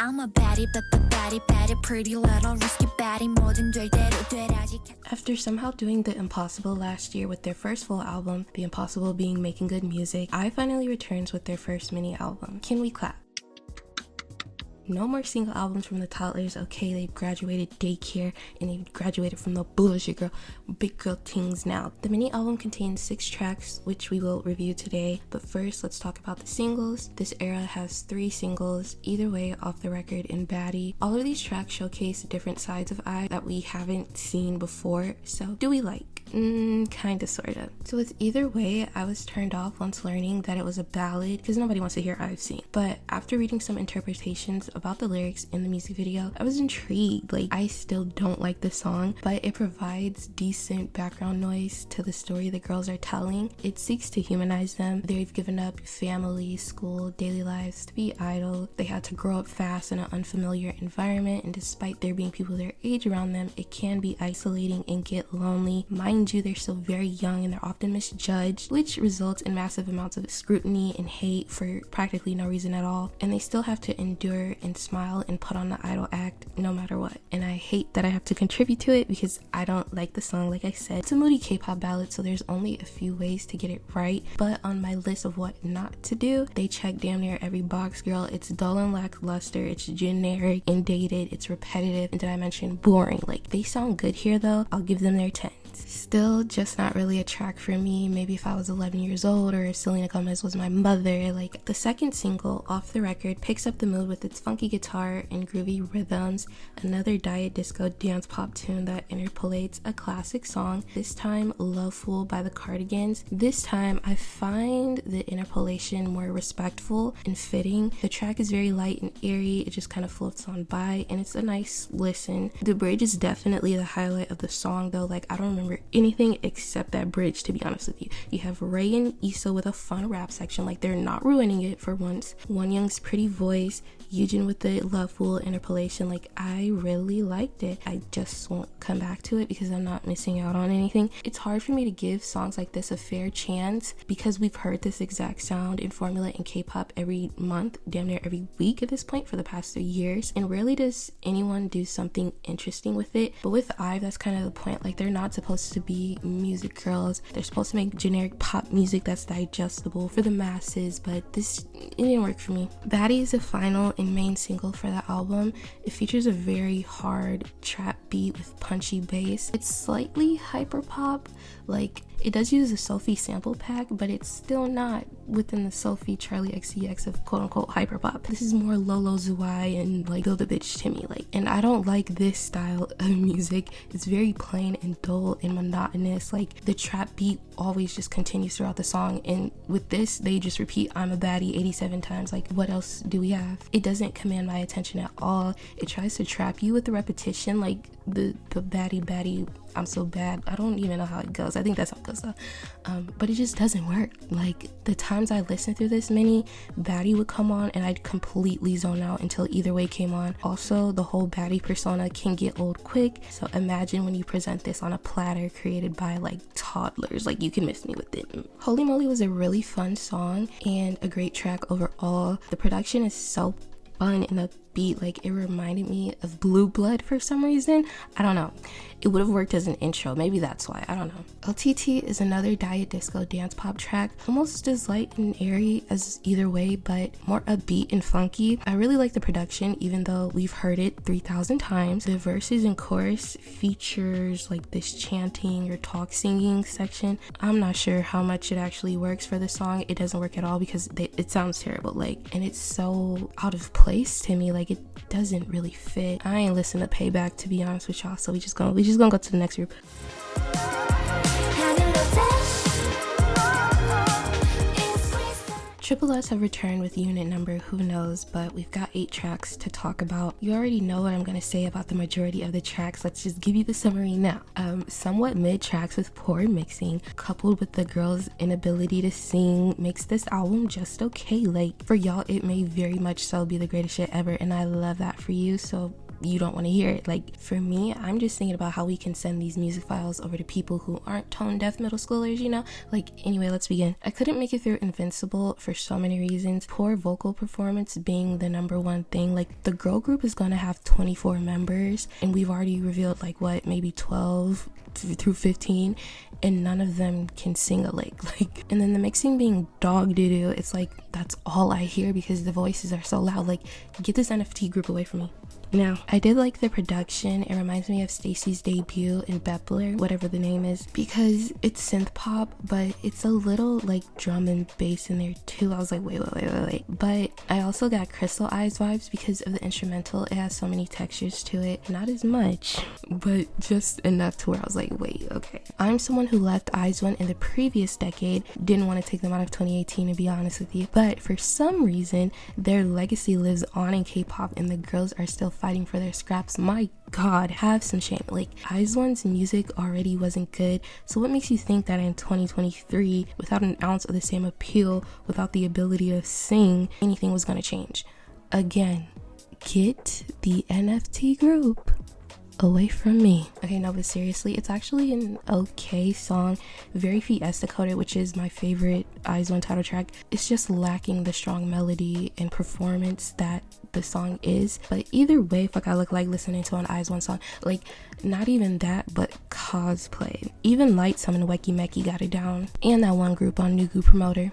I'm a baddie, but the baddie, pretty little risky baddie. 뭐든 될 대로 되라지. After somehow doing The Impossible last year with their first full album, The Impossible being making good music, I finally returns with their first mini album. Can we clap? No more single albums from the toddlers. Okay, they've graduated daycare and they've graduated from the bullshit girl, big girl things now. The mini album contains 6 tracks, which we will review today. But first, let's talk about the singles. This era has 3 singles, Either Way, Off the Record, and Baddie. All of these tracks showcase different sides of I that we haven't seen before. So, do we like? Kinda, sorta. So with Either Way, I was turned off once learning that it was a ballad because nobody wants to hear I've seen. But after reading some interpretations about the lyrics in the music video, I was intrigued. Like, I still don't like the song, but it provides decent background noise to the story the girls are telling. It seeks to humanize them. They've given up family, school, daily lives to be idle. They had to grow up fast in an unfamiliar environment, and despite there being people their age around them, it can be isolating and get lonely. Mind you, they're still very young and they're often misjudged, which results in massive amounts of scrutiny and hate for practically no reason at all. And they still have to endure and smile and put on the idol act no matter what. And I hate that I have to contribute to it because I don't like the song. Like I said, it's a moody K-pop ballad, so there's only a few ways to get it right. But on my list of what not to do, they check damn near every box, girl. It's dull and lackluster, it's generic and dated, it's repetitive, and did I mention boring? Like, they sound good here though. I'll give them their 10. Still just not really a track for me. Maybe if I was 11 years old or if Selena Gomez was my mother. Like, the second single, Off the Record, picks up the mood with its funky guitar and groovy rhythms, another diet disco dance pop tune that interpolates a classic song, this time Love Fool by the Cardigans. This time I find the interpolation more respectful and fitting. The track is very light and airy, it just kind of floats on by and it's a nice listen. The bridge is definitely the highlight of the song though. Like, I don't remember anything except that bridge, to be honest with you. You have Ray and Issa with a fun rap section, like they're not ruining it for once. Wonyoung's pretty voice, Yujin with the Love Fool interpolation, like I really liked it. I just won't come back to it because I'm not missing out on anything. It's hard for me to give songs like this a fair chance because we've heard this exact sound and formula in K-pop every month, damn near every week at this point for the past 3 years, and rarely does anyone do something interesting with it. But with IVE, that's kind of the point. Like, they're not supposed to be music girls. They're supposed to make generic pop music that's digestible for the masses, but it didn't work for me. Baddie is the final and main single for the album. It features a very hard trap beat with punchy bass. It's slightly hyper pop, like it does use a Sophie sample pack, but it's still not within the Sophie Charlie XCX of quote-unquote hyperpop. This is more Lolo Zouai and like Build a Bitch Timmy, like, and I don't like this style of music. It's very plain and dull and monotonous. Like, the trap beat always just continues throughout the song, and with this they just repeat I'm a baddie 87 times. Like, what else do we have? It doesn't command my attention at all. It tries to trap you with the repetition, like the baddie I'm so bad. I don't even know how it goes. I think that's how it goes though. But it just doesn't work. Like, the times I listened through this mini, Baddie would come on and I'd completely zone out until Either Way came on. Also, the whole baddie persona can get old quick, so imagine when you present this on a platter created by like toddlers. Like, you can miss me with it. Holy Moly was a really fun song and a great track overall. The production is so fun and upbeat. Like, it reminded me of Blue Blood for some reason. I don't know. It would have worked as an intro. Maybe that's why. I don't know. LTT is another diet disco dance pop track, almost as light and airy as Either Way, but more upbeat and funky. I really like the production, even though we've heard it 3,000 times. The verses and chorus features like this chanting or talk singing section. I'm not sure how much it actually works for the song. It doesn't work at all because it sounds terrible. Like, and it's so out of place to me. Like, it doesn't really fit. I ain't listen to Payback, to be honest with y'all, so we just gonna go to the next group. tripleS have returned with unit number who knows, but we've got 8 tracks to talk about. You already know what I'm going to say about the majority of the tracks. Let's just give you the summary now. Somewhat mid tracks with poor mixing coupled with the girls' inability to sing makes this album just okay. Like, for y'all, it may very much so be the greatest shit ever, and I love that for you, so you don't want to hear it. Like, for me, I'm just thinking about how we can send these music files over to people who aren't tone deaf middle schoolers, you know? Like, anyway, let's begin. I couldn't make it through Invincible for so many reasons. Poor vocal performance being the number one thing. Like, the girl group is gonna have 24 members, and we've already revealed, like, what, maybe 12 through 15, and none of them can sing a lick. Like, and then the mixing being dog doo-doo, it's like, that's all I hear because the voices are so loud. Like, get this NFT group away from me. Now, I did like the production. It reminds me of Stacy's debut in Bepler, whatever the name is, because it's synth pop, but it's a little like drum and bass in there too. I was like, wait. But I also got Crystal Eyes vibes because of the instrumental. It has so many textures to it. Not as much, but just enough to where I was like, wait, okay. I'm someone who left Eyes One in the previous decade. Didn't want to take them out of 2018, to be honest with you. But for some reason, their legacy lives on in K-pop, and the girls are still fighting for their scraps. My god, have some shame. Like, Eyes One's music already wasn't good, so what makes you think that in 2023, without an ounce of the same appeal, without the ability to sing, anything was gonna change? Again, get the NFT group away from me. Okay, no, but seriously, it's actually an okay song, very fiesta coded, which is my favorite Eyes One title track. It's just lacking the strong melody and performance that the song is. But either way, fuck, I look like listening to an Eyes One song. Like, not even that, but cosplay. Even lightsum and Weki Meki got it down, and that one group on Nugu Promoter.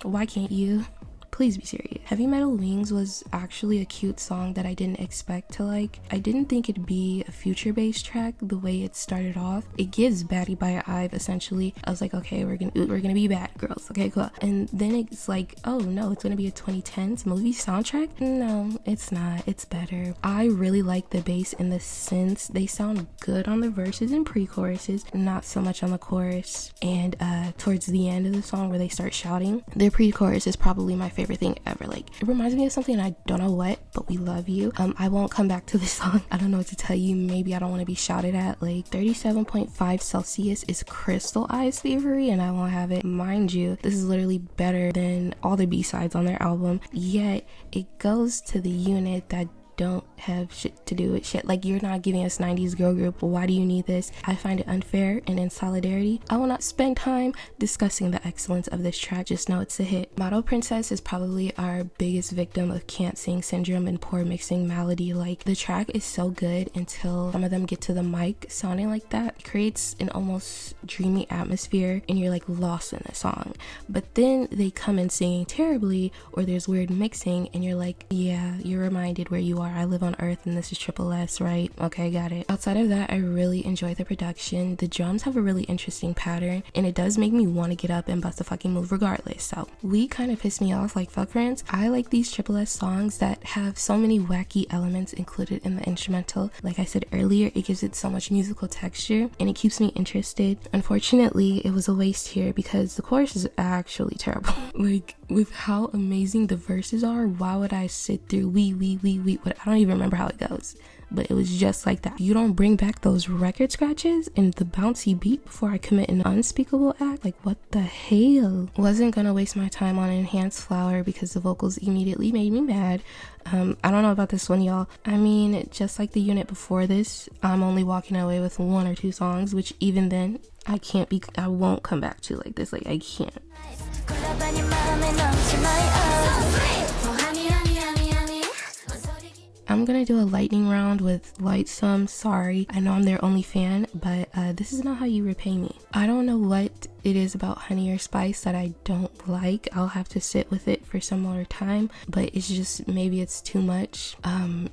Why can't you? Please be serious. Heavy Metal Wings was actually a cute song that I didn't expect to like. I didn't think it'd be a future-based track the way it started off. It gives Baddie by Ive essentially. I was like, okay, we're gonna be bad girls. Okay, cool. And then it's like, oh no, it's gonna be a 2010s movie soundtrack? No, it's not. It's better. I really like the bass and the synths. They sound good on the verses and pre-choruses, not so much on the chorus. And towards the end of the song where they start shouting, their pre-chorus is probably my favorite thing ever. Like, it reminds me of something, I don't know what, but we love you. I won't come back to this song. I don't know what to tell you. Maybe I don't want to be shouted at. Like, 37.5 Celsius is Crystal Eyes thievery, and I won't have it. Mind you, this is literally better than all the B-sides on their album, yet it goes to the unit that don't have shit to do with shit. Like, you're not giving us 90s girl group. Why do you need this? I find it unfair, and in solidarity, I will not spend time discussing the excellence of this track. Just know it's a hit. Model Princess is probably our biggest victim of can't sing syndrome and poor mixing melody. Like, the track is so good until some of them get to the mic sounding like that. It creates an almost dreamy atmosphere, and you're like lost in the song. But then they come in singing terribly, or there's weird mixing, and you're like, yeah, you're reminded where you are. I live on Earth and this is tripleS, right? Okay, got it. Outside of that, I really enjoy the production. The drums have a really interesting pattern, and it does make me want to get up and bust a fucking move regardless. So we kind of piss me off, like, fuck friends. I like these tripleS songs that have so many wacky elements included in the instrumental. Like I said earlier, it gives it so much musical texture and it keeps me interested. Unfortunately, it was a waste here because the chorus is actually terrible. Like, with how amazing the verses are, why would I sit through what, I don't even remember how it goes, but it was just like that. You don't bring back those record scratches and the bouncy beat before I commit an unspeakable act? Like, what the hell? Wasn't gonna waste my time on Enhanced Flower because the vocals immediately made me mad. I don't know about this one, y'all. I mean, just like the unit before this, I'm only walking away with 1 or 2 songs, which even then, I won't come back to like this. Like, I can't. I'm gonna do a lightning round with lightsum. Sorry, I know I'm their only fan, but this is not how you repay me. I don't know what it is about Honey or Spice that I don't like. I'll have to sit with it for some more time, but it's just, maybe it's too much.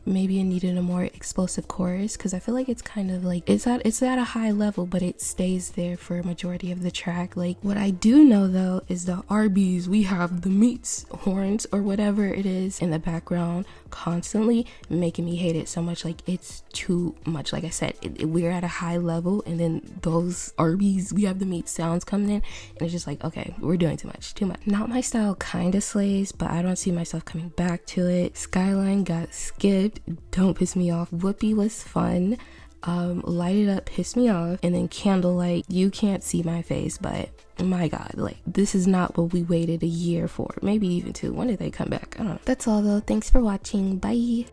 Maybe it needed a more explosive chorus, because I feel like it's kind of like, it's at a high level, but it stays there for a majority of the track. Like, what I do know though is the RBs, we have the meats, horns, or whatever it is in the background constantly making me hate it so much. Like, it's too much. Like I said, we're at a high level, and then those RBs, we have the meat sounds coming in, and it's just like, okay, we're doing too much. Not my style, kind of slays, but I don't see myself coming back to it. Skyline got skipped, don't piss me off. Whoopi was fun. Light It Up pissed me off, and then Candlelight, you can't see my face, but my god, like, this is not what we waited a year for, maybe even 2. When did they come back? I don't know. That's all though. Thanks for watching. Bye.